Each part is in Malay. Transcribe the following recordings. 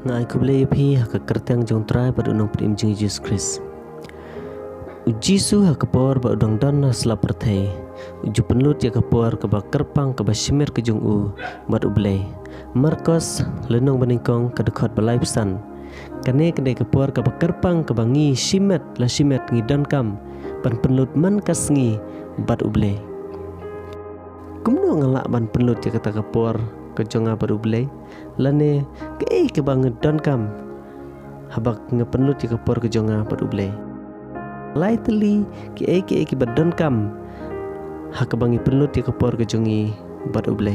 ngai kublai phi hak kertang jong trai pada unang prim jing Jesus Christ. Ujisu hak por ba udang dan selap perthai. Uju penlut ya kapor ke ba kerpang ke ba shimir ke jong u mat ublai. Marcos lenong baningkong ke dekat balai pesan. Kane kedai kapor ke ba kerpang ke ba ngi shimet la shimet ngi dan kam ban penlut man kas ngi bat ublai. Kumno ngalak ban penlut ya kata kapor ke jonga bat ublai. Lane ke ba ngedon kam habak ngepenlut ya kapor ke jonga bat ublai. Lightly ki badon kam hak bangi penlut ya kapor ke jongi bat ublai.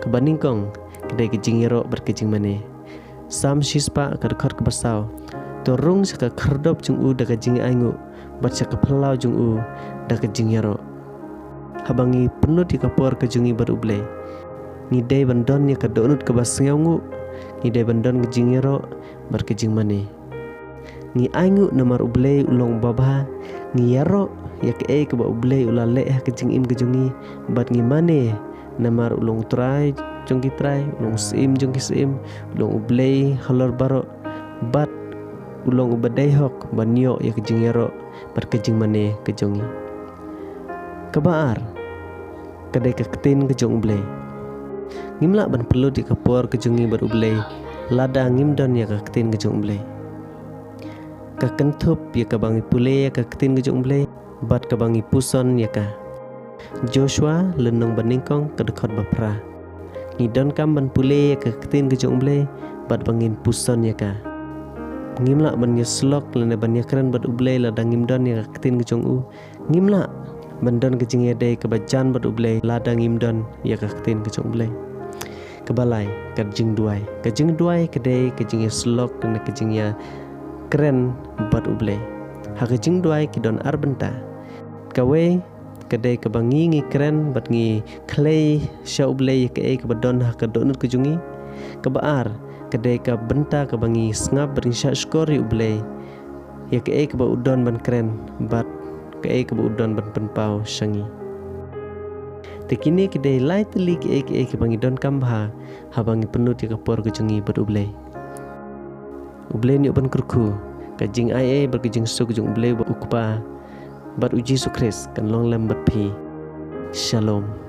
Kebaning kong kedai kejing yero berkejing mane. Sam shispa ke dekat ke basau. Torung saka kerdop jung u da kejing aingu bat saka pelau jung u da kejing yero. Habangi penlut ya kapor ke jongi bat ublai. Ngidai bandon ya ke donut ke basngaungu. Ngidai bandon kejing yero berkejing mane. Ngi aingu namar ublai ulong babha ngi yaro ya ke ba ublai ulale ha kejing im kejongi bat ngi mane namar ulong trai jongki trai ulong sim jongki sim ulong ublai halor baro bat ulong ubadai hok banyo ya kejing yaro bat kejing mane kejongi kebaar kedai keketin kejong ublai ngimla ban perlu di kapor kejongi bat ublai lada ngimdon ya keketin kejong ublai ka kentup ya ka bangi pule ya ka ketin kejong blai bat ka bangi puson ya ka Joshua lenong baningkong ke dekat bapra ngidon kam ban pule ya ka ketin kejong blai bat bangin puson ya ka ngimla ban nyeslok lene ban yakran bat ublai la dangimdon ya ka ketin kejong u ngimla bandon kejing ya dai ke bajan bat ublai la dangimdon ya ka ketin kejong blai kebalai kejing duai kedai kejing ya slok kena kejing ya keren bat ublai hakejing duai kidon arbenta kawe kedai kebangi ngi keren bat ngi clay sha ublai ke badon hakadonut kejungi kebaar kedai ka benta kebangi snap berinsya skori ublai ya ke ba udon ban keren bat ke ba udon ban penpau syangi tekini kedai lightly ke bangi don kambha habangi penut ya kapor kejungi bat ublai ublai ni ban kurku kajing ai berkejing su kejung ublai ba ukpa bat uji sukres kan long lam bat pi shalom.